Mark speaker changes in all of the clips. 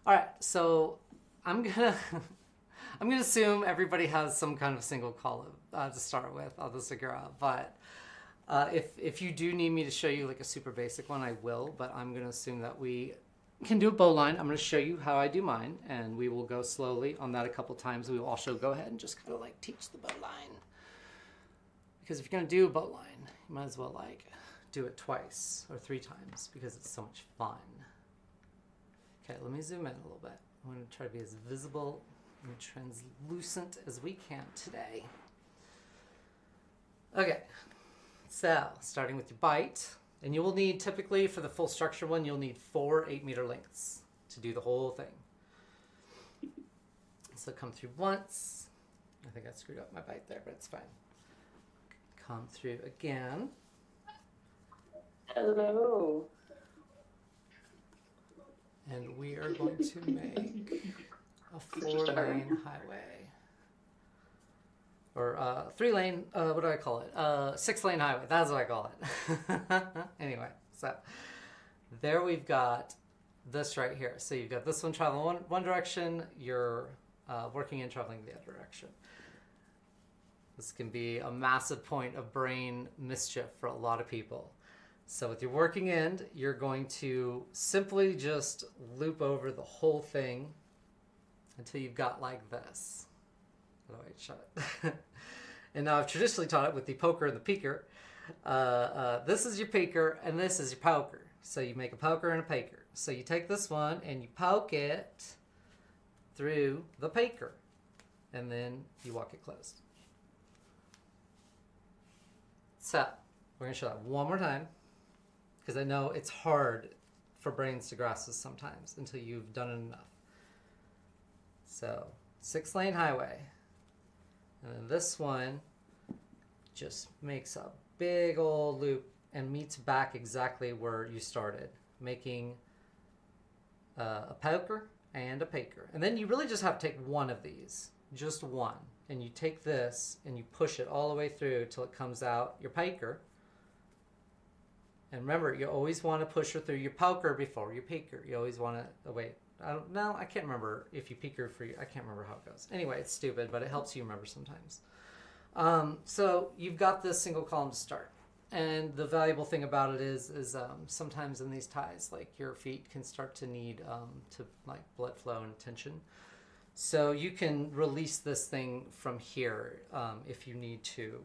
Speaker 1: All right, so I'm gonna I'm gonna assume everybody has some kind of single column to start with on this Agura, but if you do need me to show you like a super basic one, I will. But I'm gonna assume that we can do a bow line. I'm gonna show you how I do mine, and we will go slowly on that a couple times. We will also go ahead and just kind of like teach the bow line, because if you're gonna do a bow line, you might as well like do it twice or three times because it's so much fun. Okay, let me zoom in a little bit. I'm going to try to be as visible and translucent as we can today. Okay, so starting with your bite, and you will need typically for the full structure one, you'll need 4 8-meter lengths to do the whole thing. So come through once. I think I screwed up my bite there, but it's fine. Come through again.
Speaker 2: Hello.
Speaker 1: And we are going to make a 4-lane highway. Or 3-lane, what do I call it? 6-lane highway, that's what I call it. Anyway, so there we've got this right here. So you've got this one traveling one direction, you're working and traveling the other direction. This can be a massive point of brain mischief for a lot of people. So with your working end, you're going to simply just loop over the whole thing until you've got like this. Oh, wait, shut it. And now I've traditionally taught it with the poker and the peeker. This is your peeker and this is your poker. So you make a poker and a peeker. So you take this one and you poke it through the peeker. And then you walk it closed. So we're going to show that one more time, because I know it's hard for brains to grasp this sometimes until you've done it enough. So 6-lane highway. And then this one just makes a big old loop and meets back exactly where you started, making a poker and a peeker. And then you really just have to take one of these, just one. And you take this and you push it all the way through till it comes out your peeker. And remember, you always want to push her through your poker before your peeker. You always want to, oh wait, I can't remember if you peeker for you. I can't remember how it goes. Anyway, it's stupid, but it helps you remember sometimes. So you've got this single column to start. And the valuable thing about it is sometimes in these ties, like your feet can start to need to like blood flow and tension. So you can release this thing from here if you need to,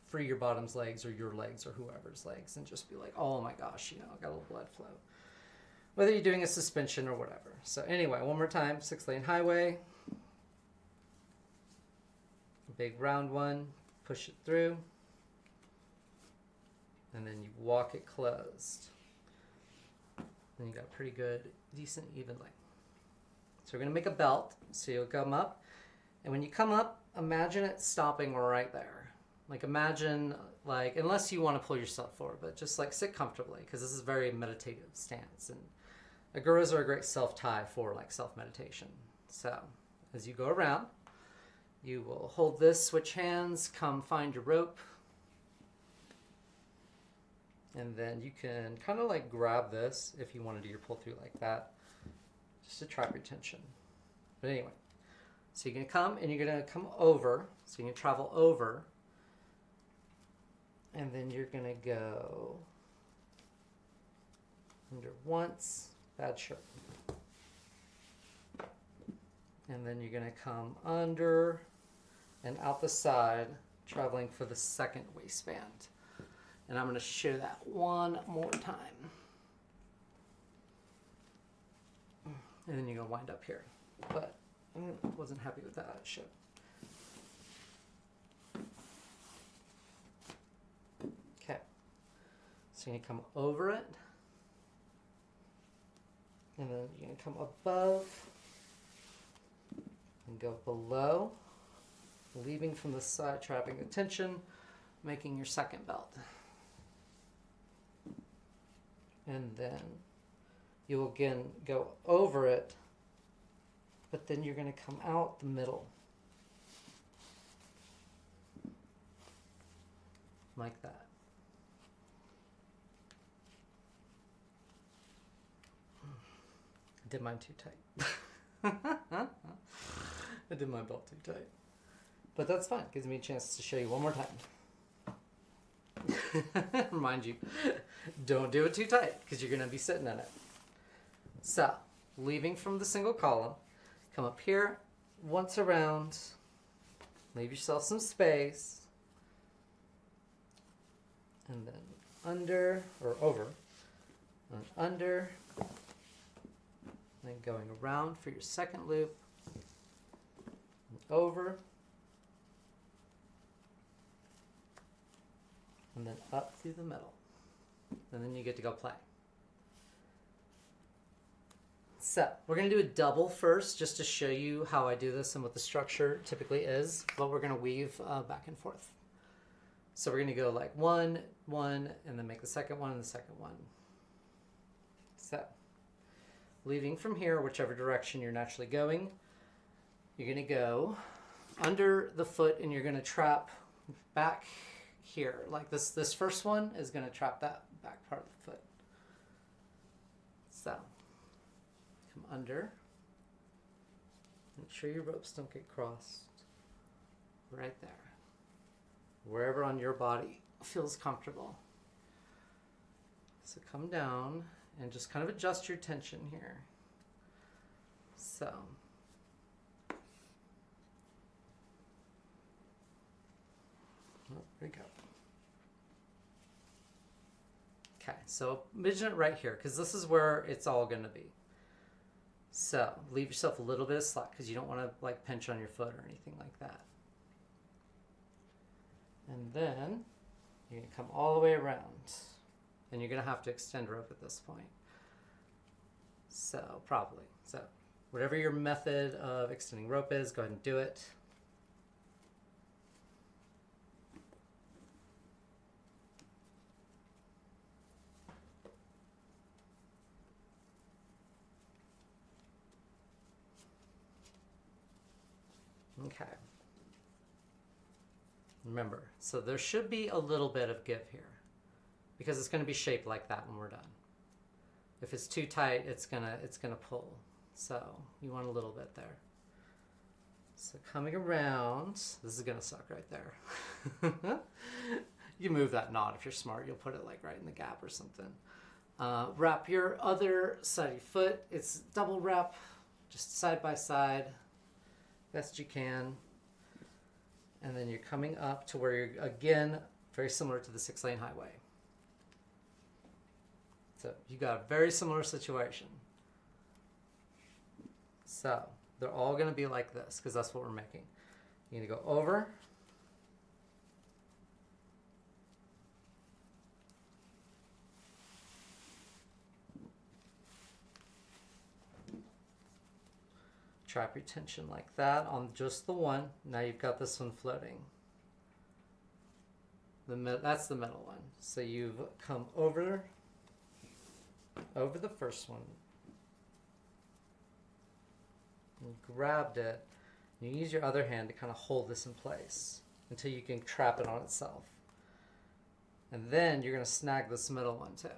Speaker 1: free your bottom's legs or your legs or whoever's legs and just be like, oh my gosh, I got a little blood flow. Whether you're doing a suspension or whatever. So anyway, one more time, 6-lane highway. Big round one, push it through. And then you walk it closed. And you got a pretty good, decent, even length. So we're going to make a belt. So you'll come up. And when you come up, imagine it stopping right there. Like imagine, like, unless you want to pull yourself forward, but just like sit comfortably, because this is a very meditative stance. And Aguras are a great self-tie for like self-meditation. So as you go around, you will hold this, switch hands, come find your rope. And then you can kind of like grab this if you want to do your pull through like that, just to trap your tension. But anyway, so you're going to come and you're going to come over. So you're going to travel over. And then you're going to go under once, bad shirt. And then you're going to come under and out the side, traveling for the second waistband. And I'm going to show that one more time. And then you're going to wind up here. But I wasn't happy with that show. Okay. So you're going to come over it. And then you're going to come above and go below, leaving from the side, trapping the tension, making your second belt. And then you'll again go over it, but then you're going to come out the middle. Like that. did mine too tight. I did my belt too tight. But that's fine. Gives me a chance to show you one more time. Remind you, don't do it too tight because you're going to be sitting in it. So, leaving from the single column, come up here, once around, leave yourself some space, and then under, or over, and under, then going around for your second loop, and over, and then up through the middle, and then you get to go play. So we're going to do a double first just to show you how I do this and what the structure typically is, but we're going to weave back and forth. So we're going to go like one, one, and then make the second one and the second one. So leaving from here, whichever direction you're naturally going, you're going to go under the foot and you're going to trap back here. Like this first one is going to trap that back part of the foot. So come under. Make sure your ropes don't get crossed. Right there. Wherever on your body feels comfortable. So come down and just kind of adjust your tension here. So. Oh, there we go. Okay, so imagine it right here because this is where it's all going to be. So leave yourself a little bit of slack because you don't want to like pinch on your foot or anything like that. And then you're going to come all the way around and you're going to have to extend rope at this point. So probably. So whatever your method of extending rope is, go ahead and do it. Okay. Remember, so there should be a little bit of give here because it's going to be shaped like that when we're done. If it's too tight, it's gonna pull. So you want a little bit there. So coming around, this is gonna suck right there. You move that knot if you're smart. You'll put it like right in the gap or something. Wrap your other side of your foot. It's double wrap, just side by side, best you can. And then you're coming up to where you're, again, very similar to the 6-lane highway. So you got a very similar situation. So they're all going to be like this because that's what we're making. You're going to go over. Trap your tension like that on just the one. Now you've got this one floating. That's the middle one. So you've come over the first one. You grabbed it. You use your other hand to kind of hold this in place until you can trap it on itself. And then you're going to snag this middle one too.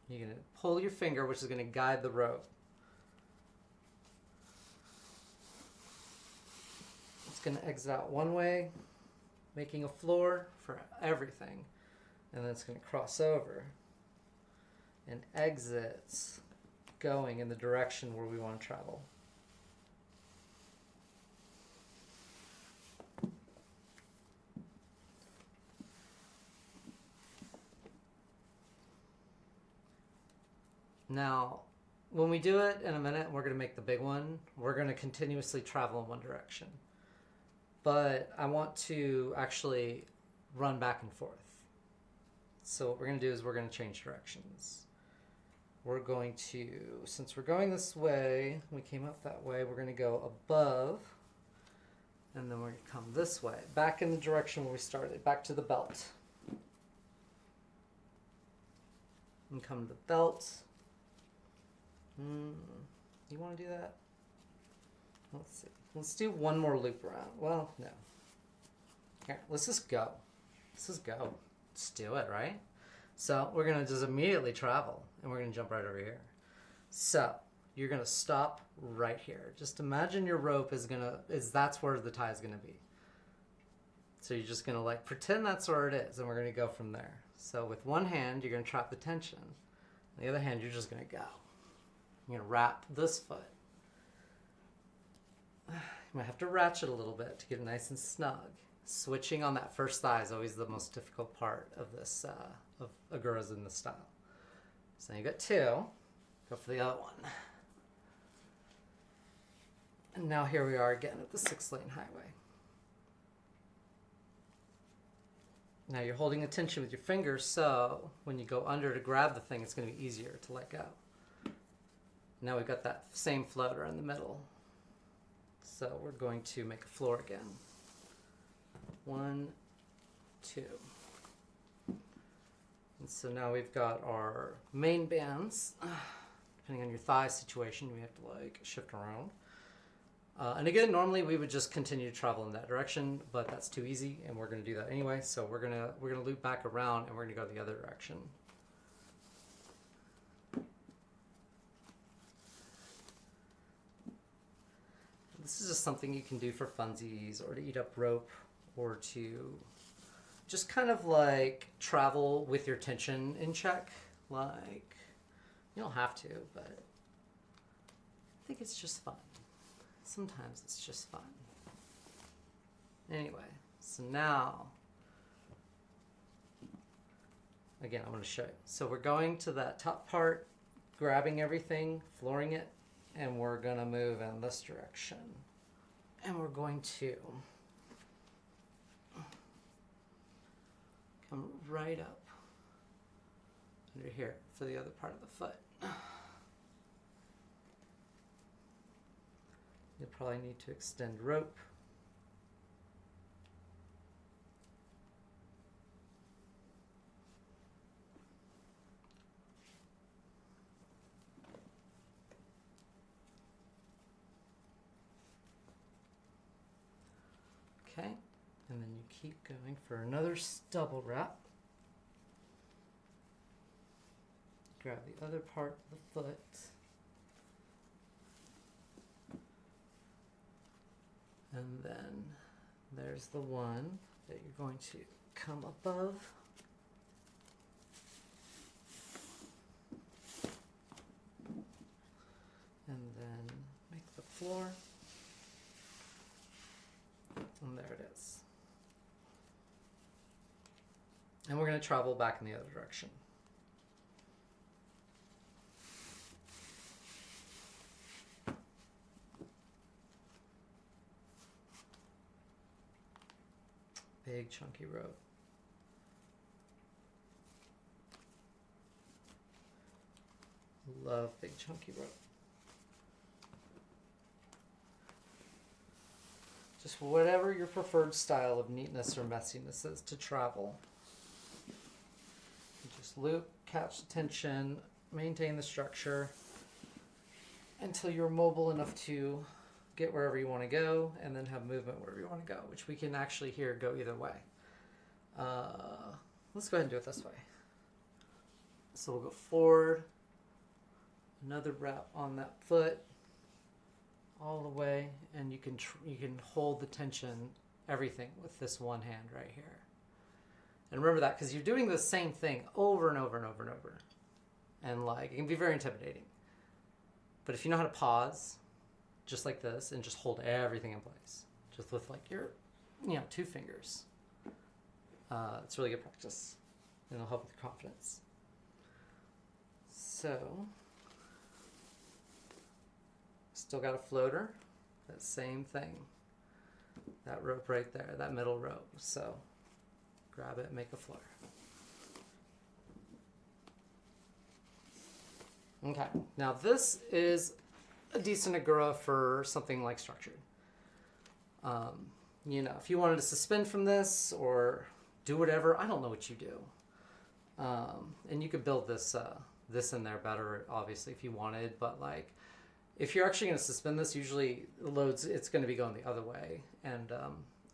Speaker 1: You're going to pull your finger, which is going to guide the rope. Going to exit out one way, making a floor for everything, and then it's going to cross over and exits going in the direction where we want to travel. Now when we do it in a minute, we're going to make the big one. We're going to continuously travel in one direction. But I want to actually run back and forth. So what we're going to do is we're going to change directions. We're going to, since we're going this way, we came up that way, we're going to go above, and then we're going to come this way, back in the direction where we started, back to the belt. And come to the belt. You want to do that? Let's see. Let's do one more loop around. Well, no. Here, let's just go. Let's just go. Let's do it, right? So we're going to just immediately travel, and we're going to jump right over here. So you're gonna stop right here. Just imagine your rope that's where the tie is gonna be. So you're just gonna like pretend that's where it is, and we're gonna go from there. So with one hand, you're gonna trap the tension. On the other hand, you're just gonna go. You're gonna wrap this foot. You might have to ratchet a little bit to get it nice and snug. Switching on that first thigh is always the most difficult part of this, of Aguras in this style. So now you got two. Go for the other one. And now here we are again at the 6-lane highway. Now you're holding the tension with your fingers, so when you go under to grab the thing, it's going to be easier to let go. Now we've got that same floater in the middle. So we're going to make a floor again. 1, 2. And so now we've got our main bands. Depending on your thigh situation, we have to like shift around. And again, normally we would just continue to travel in that direction, but that's too easy, and we're going to do that anyway. So we're gonna loop back around, and we're going to go the other direction. This is just something you can do for funsies, or to eat up rope, or to just kind of like travel with your tension in check. Like, you don't have to, but I think it's just fun. Sometimes it's just fun. Anyway, so now, again, I'm going to show you. So we're going to that top part, grabbing everything, flooring it, and we're going to move in this direction. And we're going to come right up under here for the other part of the foot. You'll probably need to extend rope. Okay, and then you keep going for another double wrap. Grab the other part of the foot. And then there's the one that you're going to come above. And then make the floor. And there it is. And we're going to travel back in the other direction. Big chunky rope. Love big chunky rope. Just whatever your preferred style of neatness or messiness is to travel. Just loop, catch the tension, maintain the structure until you're mobile enough to get wherever you want to go, and then have movement wherever you want to go, which we can actually here go either way. Let's go ahead and do it this way. So we'll go forward, another wrap on that foot, all the way, and you can hold the tension, everything, with this one hand right here. And remember that, because you're doing the same thing over and over and over and over. And like, it can be very intimidating. But if you know how to pause, just like this, and just hold everything in place, just with like your, 2 fingers. It's really good practice, and it'll help with your confidence. So, still got a floater, that same thing, that rope right there, that middle rope. So, grab it, make a floor. Okay, now this is a decent Agura for something like structured. If you wanted to suspend from this or do whatever, I don't know what you do. And you could build this in there better, obviously, if you wanted. But like, if you're actually going to suspend this, usually it's going to be going the other way. And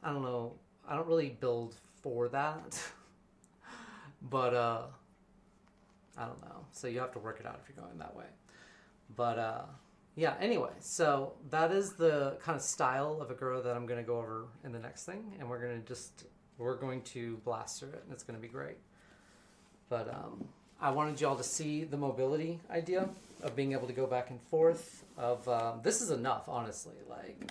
Speaker 1: I don't know. I don't really build for that. But I don't know. So you have to work it out if you're going that way. But Yeah, anyway, so that is the kind of style of Agura that I'm going to go over in the next thing, and we're going to blast through it, and it's going to be great. But I wanted y'all to see the mobility idea of being able to go back and forth. This is enough, honestly, like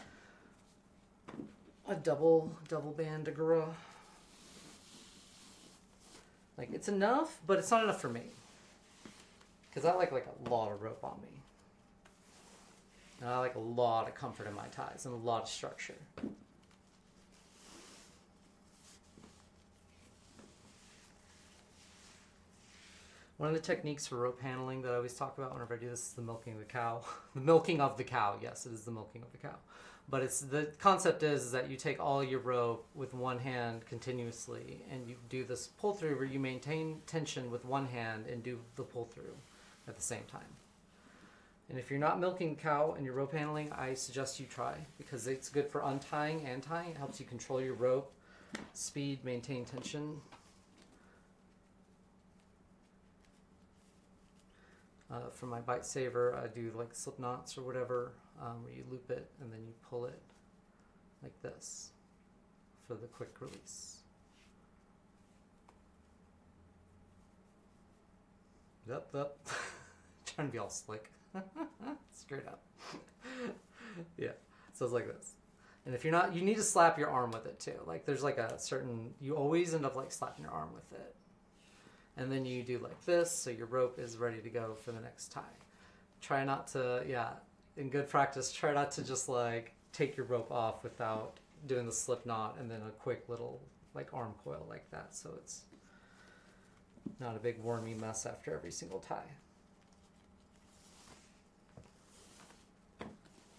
Speaker 1: a double band Agura. Like, it's enough, but it's not enough for me, because I like a lot of rope on me. And I like a lot of comfort in my ties and a lot of structure. One of the techniques for rope handling that I always talk about whenever I do this is the milking of the cow. The milking of the cow, yes, it is the milking of the cow. But it's the concept is that you take all your rope with one hand continuously and you do this pull through where you maintain tension with one hand and do the pull through at the same time. And if you're not milking cow and you're rope handling, I suggest you try, because it's good for untying and tying. It helps you control your rope, speed, maintain tension. For my bite saver, I do like slip knots or whatever, where you loop it and then you pull it like this for the quick release. Yep. Trying to be all slick. Straight up. Yeah, so it's like this. And if you're not, you need to slap your arm with it too. Like there's like a certain, you always end up like slapping your arm with it. And then you do like this, so your rope is ready to go for the next tie. Try not to, in good practice, try not to just like take your rope off without doing the slip knot and then a quick little like arm coil like that, so it's not a big wormy mess after every single tie.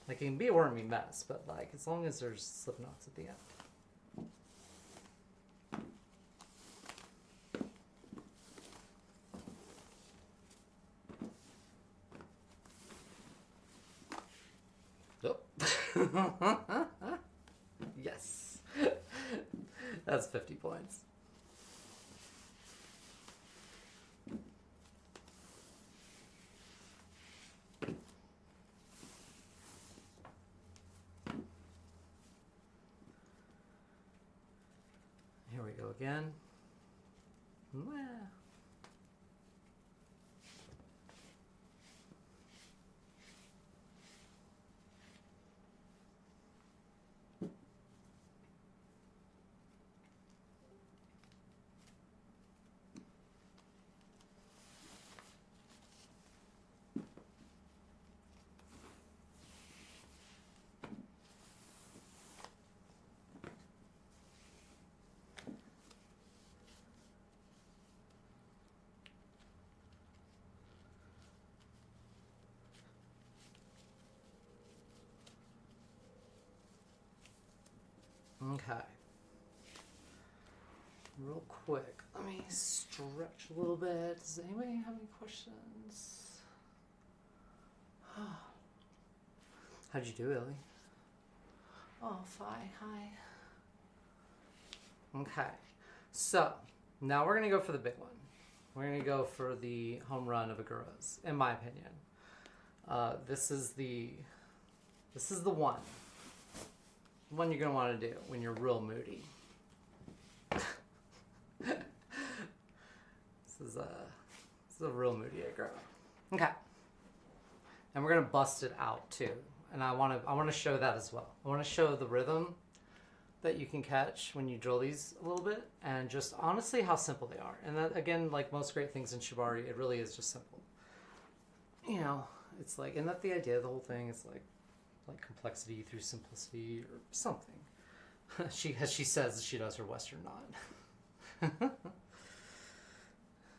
Speaker 1: Like, it can be a wormy mess, but like as long as there's slip knots at the end. Oh. Yes. That's 50 points. Here we go again. Okay. Real quick, let me stretch a little bit. Does anybody have any questions? How'd you do, Ellie? Oh, hi. Okay. So, now we're going to go for the big one. We're going to go for the home run of Aguras, in my opinion. This is the one. The one you're going to want to do when you're real moody. This is a real moody Agura. Okay. And we're going to bust it out too. And I want to show that as well. I want to show the rhythm that you can catch when you drill these a little bit, and just honestly how simple they are. And that, again, like most great things in Shibari, it really is just simple. You know, it's like, isn't that the idea of the whole thing? It's like complexity through simplicity or something. She says she does her Western nod.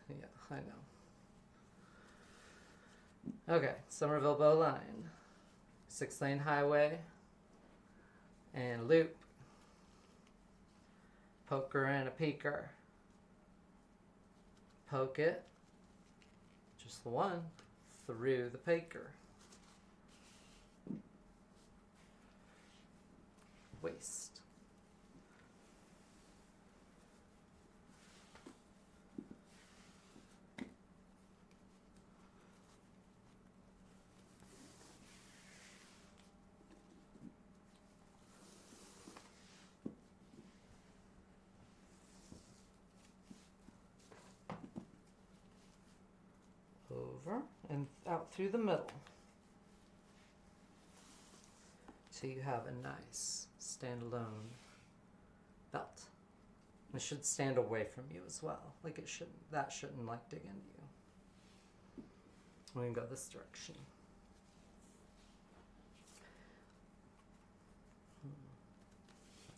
Speaker 1: Yeah, I know. Okay, Somerville bow line, 6-lane highway, and loop, poker and a peeker. Poke it, just the one, through the peeker. Waist. over and out through the middle. So you have a nice standalone belt. It should stand away from you as well. Like it shouldn't, that shouldn't like dig into you. We can go this direction.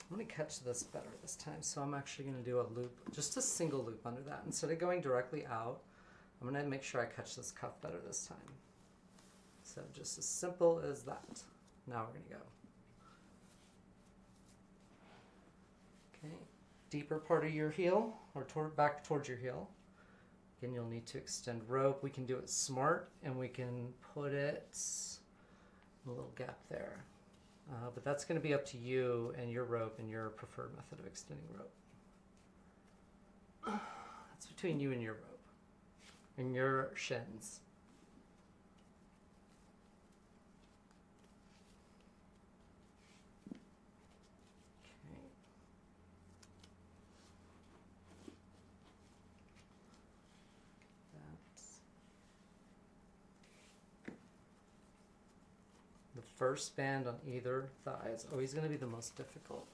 Speaker 1: I'm going to catch this better this time, so I'm actually going to do a loop, just a single loop under that. Instead of going directly out, I'm going to make sure I catch this cuff better this time. So just as simple as that. Now we're going to go. Okay, deeper part of your heel, or back towards your heel. Again, you'll need to extend rope. We can do it smart, and we can put it in a little gap there. But that's going to be up to you and your rope and your preferred method of extending rope. That's between you and your rope and your shins. Okay. The first band on either thigh is always going to be the most difficult.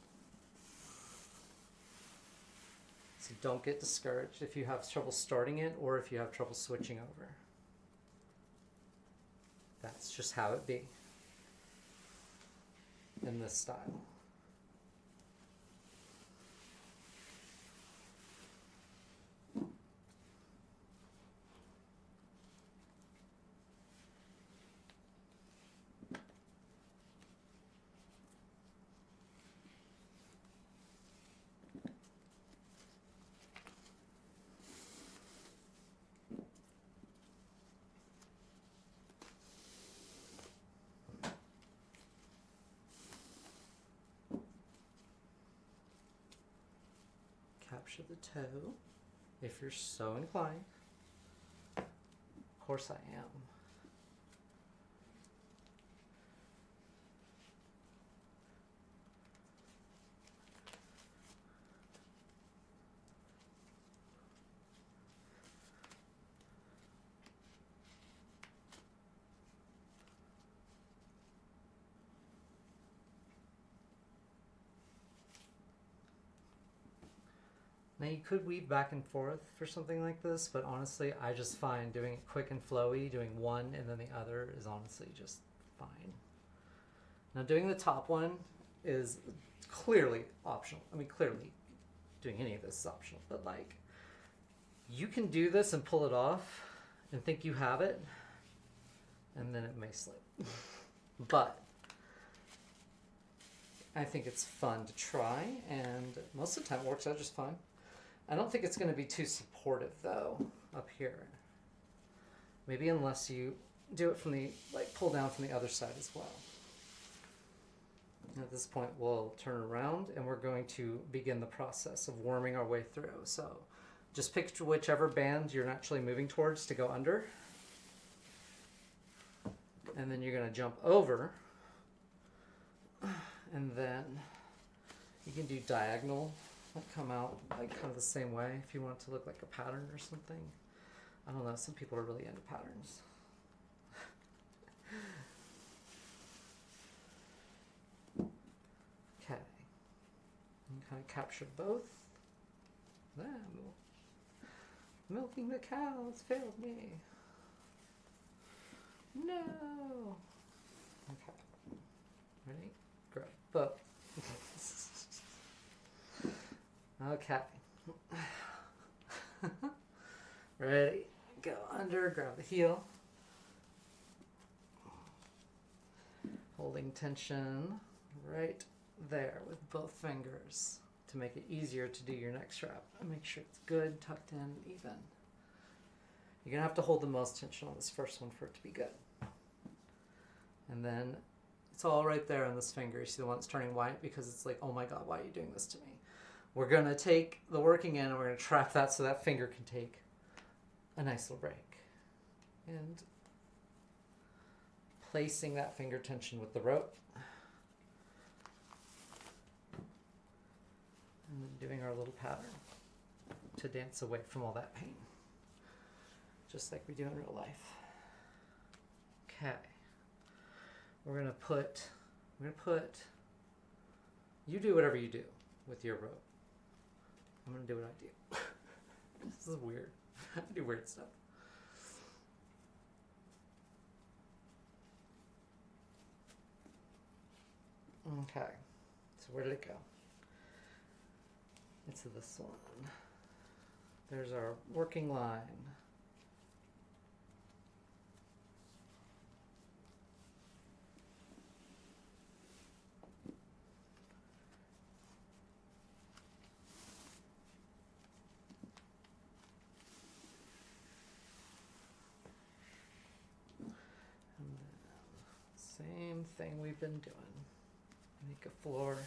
Speaker 1: So don't get discouraged if you have trouble starting it or if you have trouble switching over. That's just how it be in this style. Capture the toe, if you're so inclined. Of course I am. Now you could weave back and forth for something like this, but honestly, I just find doing it quick and flowy, doing one and then the other is honestly just fine. Now doing the top one is clearly optional. I mean, clearly doing any of this is optional, but like, you can do this and pull it off and think you have it, and then it may slip. But I think it's fun to try, and most of the time it works out just fine. I don't think it's going to be too supportive though up here. Maybe unless you do it from the, like pull down from the other side as well. At this point we'll turn around and we're going to begin the process of worming our way through. So just pick whichever band you're naturally moving towards to go under. And then you're going to jump over. And then you can do diagonal, like come out like kind of the same way if you want it to look like a pattern or something. I don't know, some people are really into patterns. Okay, and kind of capture both. Milking the cows failed me. No. Okay, ready? Grab both. Okay. Ready? Go under, grab the heel. Holding tension right there with both fingers to make it easier to do your next wrap. And make sure it's good, tucked in, even. You're gonna have to hold the most tension on this first one for it to be good. And then it's all right there on this finger. You see the one that's turning white because it's like, oh my God, why are you doing this to me? We're going to take the working end and we're going to trap that so that finger can take a nice little break. And placing that finger tension with the rope. And then doing our little pattern to dance away from all that pain. Just like we do in real life. Okay. We're gonna put, you do whatever you do with your rope. I'm gonna do what I do. This is weird. I do weird stuff. Okay. So where did it go? It's this one. There's our working line. Same thing we've been doing. Make a floor.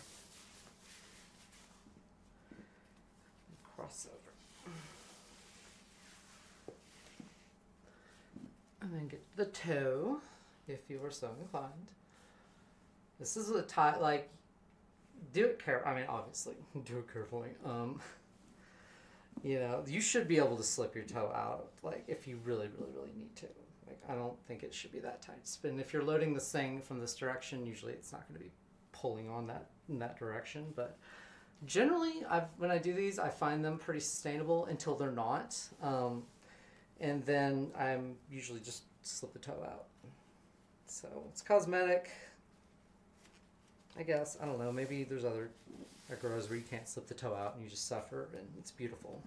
Speaker 1: Cross over. And then get the toe, if you are so inclined. This is a tie, like, do it carefully. I mean, obviously, do it carefully. You know, you should be able to slip your toe out, like, if you really, really, really need to. Like, I don't think it should be that tight. And if you're loading this thing from this direction, usually it's not going to be pulling on that in that direction. But generally, when I do these, I find them pretty sustainable until they're not. And then I'm usually just slip the toe out. So it's cosmetic, I guess. I don't know. Maybe there's other Aguras where you can't slip the toe out and you just suffer, and it's beautiful.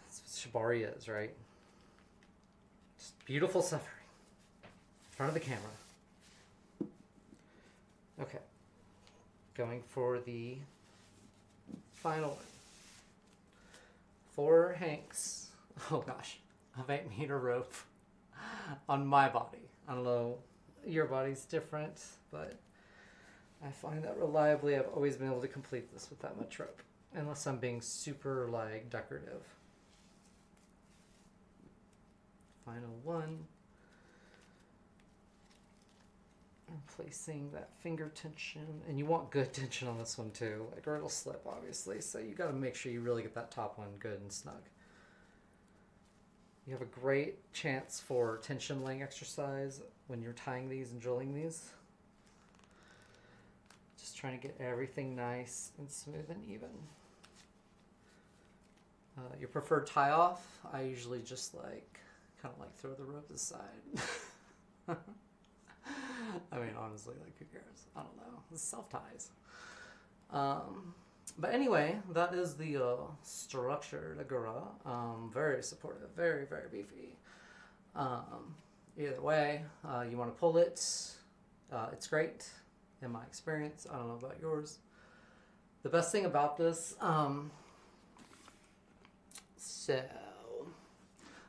Speaker 1: That's what Shibari is, right? Beautiful suffering in front of the camera. Okay. Going for the final one. 4 hanks. Oh gosh. Of 8-meter rope on my body. I don't know. Your body's different, but I find that reliably I've always been able to complete this with that much rope. Unless I'm being super, like, decorative. Final one. I'm placing that finger tension, and you want good tension on this one too, like, or it'll slip obviously, so you got to make sure you really get that top one good and snug. You have a great chance for tension laying exercise when you're tying these and drilling these. Just trying to get everything nice and smooth and even. Your preferred tie off, I usually just like kind of like throw the rope aside. I mean, honestly, like, who cares? I don't know. It's self-ties. But anyway, that is the structured Agura. Very supportive. Very, very beefy. Either way, you want to pull it. It's great, in my experience. I don't know about yours. The best thing about this...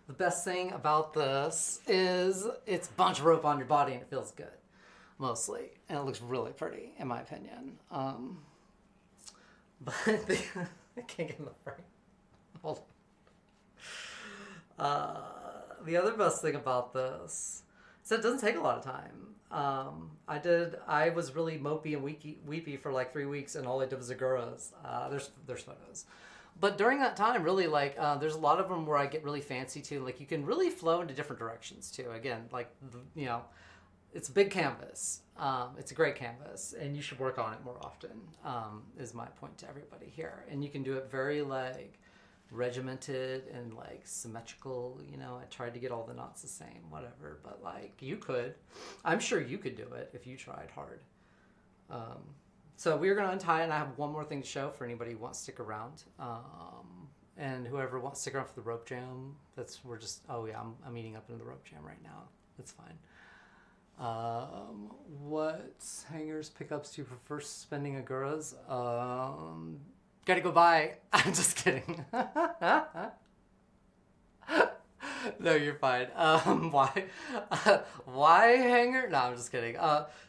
Speaker 1: the best thing about this is it's a bunch of rope on your body and it feels good, mostly. And it looks really pretty, in my opinion. But I can't get in the frame. Hold on. The other best thing about this is it doesn't take a lot of time. I was really mopey and weepy for like 3 weeks, and all I did was Aguras. There's photos. But during that time, really, like, there's a lot of them where I get really fancy, too. Like, you can really flow into different directions, too. Again, like, you know, it's a big canvas. It's a great canvas, and you should work on it more often, is my point to everybody here. And you can do it very, like, regimented and, like, symmetrical. You know, I tried to get all the knots the same, whatever. But, like, you could. I'm sure you could do it if you tried hard. So we're going to untie, and I have one more thing to show for anybody who wants to stick around. And whoever wants to stick around for the rope jam, I'm eating up into the rope jam right now. That's fine. What hangers, pickups do you prefer suspending Aguras? Gotta go buy. I'm just kidding. No, you're fine. Why? Why hanger? No, I'm just kidding.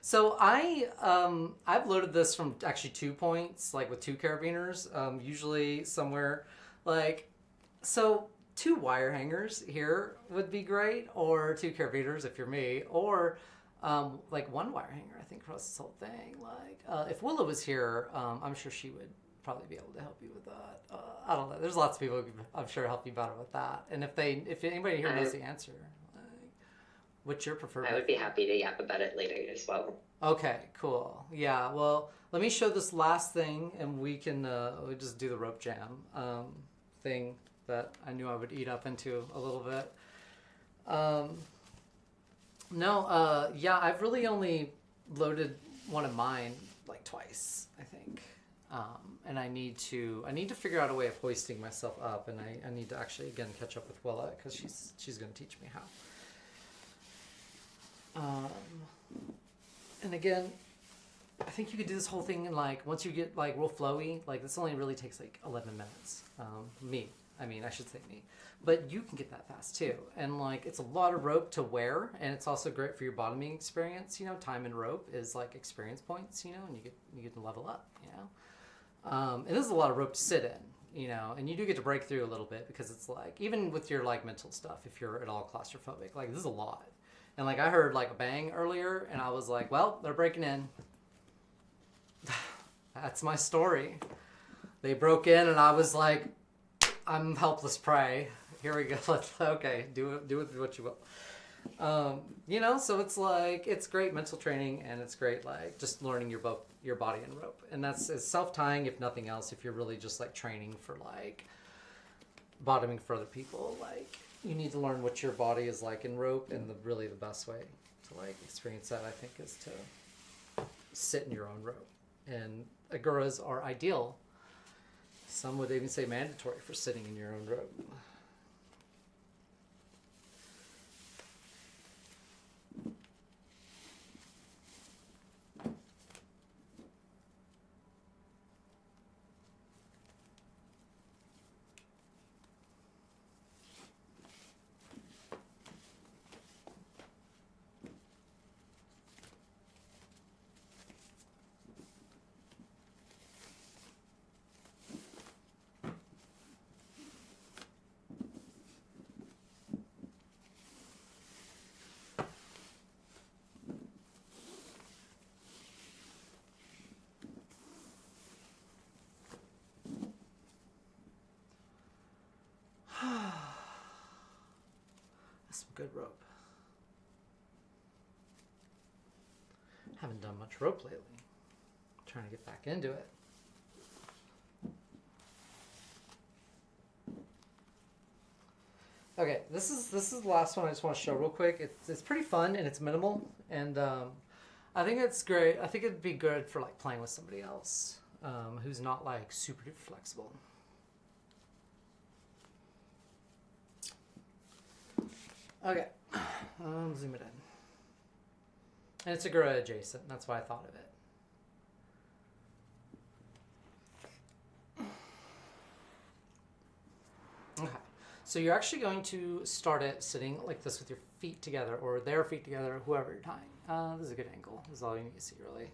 Speaker 1: So I've loaded this from actually 2 points, like with 2 carabiners. Usually somewhere like, so 2 wire hangers here would be great, or 2 carabiners if you're me, or like 1 wire hanger, I think, across this whole thing. Like, if Willow was here, I'm sure she would probably be able to help you with that. I don't know. There's lots of people who I'm sure help you better with that. And if anybody here knows the answer, like, What's your preferred
Speaker 2: I
Speaker 1: method?
Speaker 2: would be happy to yap about it later as well.
Speaker 1: Okay, cool. Yeah, well, let me show this last thing, and we can we just do the rope jam thing that I knew I would eat up into a little bit. Um, no, yeah, I've really only loaded one of mine like twice, I think. And I need to figure out a way of hoisting myself up, and I need to actually again catch up with Willa because she's going to teach me how. And again, I think you could do this whole thing in like once you get like real flowy, like this only really takes like 11 minutes. I should say me, but you can get that fast too. And like it's a lot of rope to wear, and it's also great for your bottoming experience. You know, time and rope is like experience points. You know, and you get to level up. You know, and this is a lot of rope to sit in. You know, and you do get to break through a little bit because it's like even with your like mental stuff, if you're at all claustrophobic, like this is a lot. And like I heard like a bang earlier, and I was like, well, they're breaking in. That's my story. They broke in, and I was like, I'm helpless prey. Here we go. Okay, do with what you will. You know, so it's like it's great mental training, and it's great like just learning your body and rope, and that's self tying if nothing else. If you're really just like training for like bottoming for other people, like you need to learn what your body is like in rope, and really the best way to like experience that I think is to sit in your own rope. And Aguras are ideal. Some would even say mandatory for sitting in your own rope. That's some good rope. Haven't done much rope lately. Trying to get back into it. Okay, this is the last one I just want to show real quick. It's pretty fun and it's minimal, and I think it's great. I think it'd be good for like playing with somebody else who's not like super duper flexible. Okay, zoom it in. And it's Agura adjacent. That's why I thought of it. Okay, so you're actually going to start it sitting like this with your feet together, or their feet together, whoever you're tying. This is a good angle. This is all you need to see, really.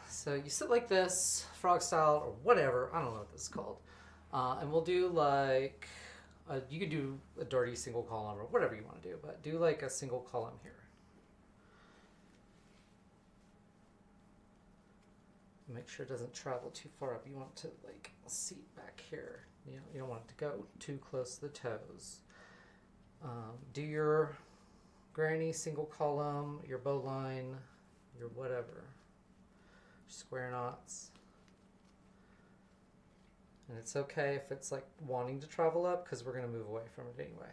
Speaker 1: So you sit like this, frog style, or whatever. I don't know what this is called. And we'll do like, you could do a dirty single column or whatever you want to do, but do like a single column here. Make sure it doesn't travel too far up. You want to like seat back here. You don't want it to go too close to the toes. Do your granny single column, your bowline, your whatever. Square knots. And it's okay if it's like wanting to travel up because we're going to move away from it anyway.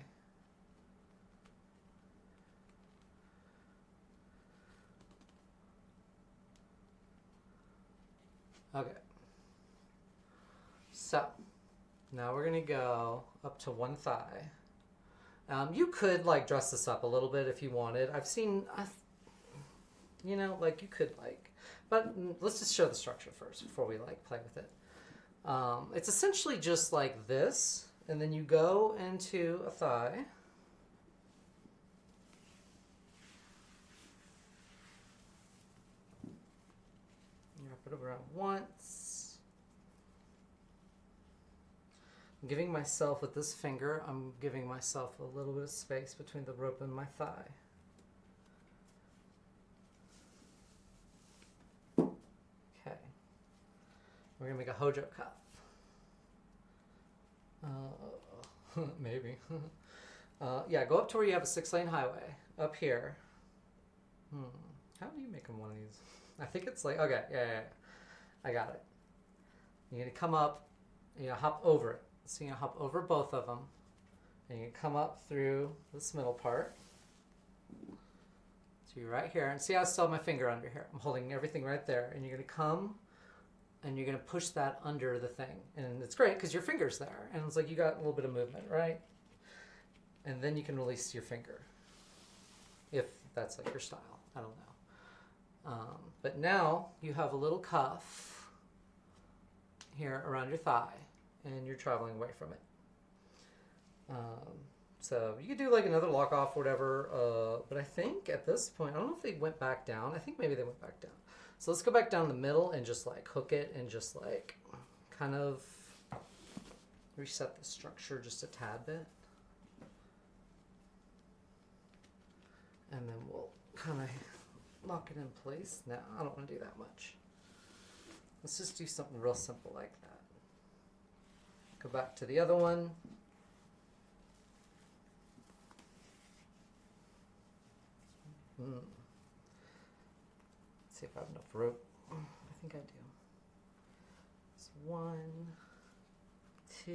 Speaker 1: Okay. So now we're going to go up to one thigh. You could like dress this up a little bit if you wanted. I've seen, you know, like you could like, but let's just show the structure first before we like play with it. It's essentially just like this, and then you go into a thigh. Wrap it around once. I'm giving myself, with this finger, I'm giving myself a little bit of space between the rope and my thigh. Okay. We're going to make a Hojo cuff. Maybe. Yeah, go up to where you have a 6-lane highway. Up here. How do you make them one of these? I think it's like, okay, yeah. I got it. You're going to come up, you're going to hop over it. So you're going to hop over both of them. And you're going to come up through this middle part. So you're right here. And see how I still have my finger under here? I'm holding everything right there. And you're going to come and you're going to push that under the thing. And it's great because your finger's there. And it's like you got a little bit of movement, right? And then you can release your finger. If that's like your style. I don't know. But now you have a little cuff here around your thigh. And you're traveling away from it. So you could do like another lock off or whatever. But I think at this point, I don't know if they went back down. I think maybe they went back down. So let's go back down the middle and just like hook it and just like kind of reset the structure just a tad bit. And then we'll kind of lock it in place. No, I don't want to do that much. Let's just do something real simple like that. Go back to the other one. Let's see if I have enough rope. I think I do. It's 1, 2,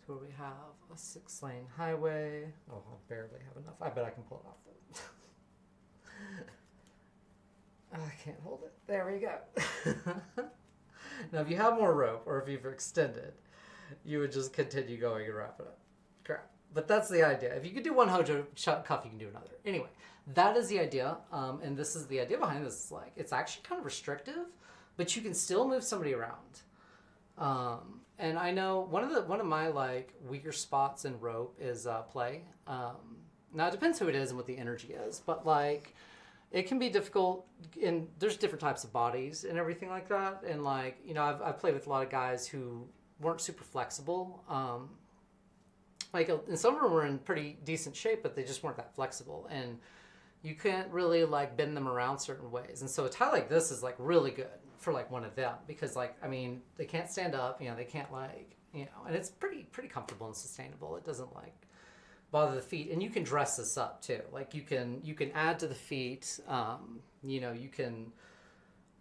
Speaker 1: to where we have a 6-lane highway. Oh, I'll barely have enough. I bet I can pull it off though. I can't hold it. There we go. Now, if you have more rope or if you've extended, you would just continue going and wrap it up. Crap. But that's the idea. If you could do one Hojo cuff, you can do another. Anyway, that is the idea. And this is the idea behind this. Like, it's actually kind of restrictive, but you can still move somebody around. And I know one of my like weaker spots in rope is play. Now it depends who it is and what the energy is, but like it can be difficult. And there's different types of bodies and everything like that. And like I've played with a lot of guys who weren't super flexible. And some of them were in pretty decent shape, but they just weren't that flexible. And you can't really like bend them around certain ways. And so a tie like this is like really good for like one of them because like, I mean, they can't stand up, they can't like, and it's pretty comfortable and sustainable. It doesn't like bother the feet. And you can dress this up too. Like you can add to the feet. You can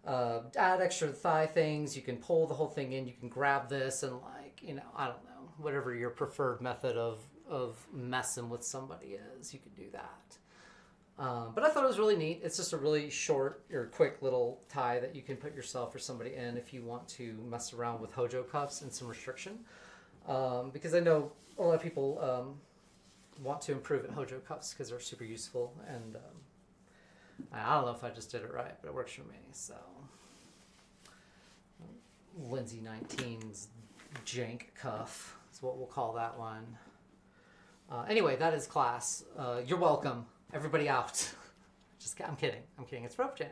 Speaker 1: add extra thigh things. You can pull the whole thing in. You can grab this and like, I don't know. Whatever your preferred method of messing with somebody is, you could do that. But I thought it was really neat. It's just a really short or quick little tie that you can put yourself or somebody in if you want to mess around with Hojo cuffs and some restriction. Because I know a lot of people want to improve at Hojo cuffs because they're super useful. And I don't know if I just did it right, but it works for me. So Linzy19's Jank cuff is what we'll call that one. Anyway, that is class. You're welcome. Everybody out. I'm kidding. It's Rope Jam.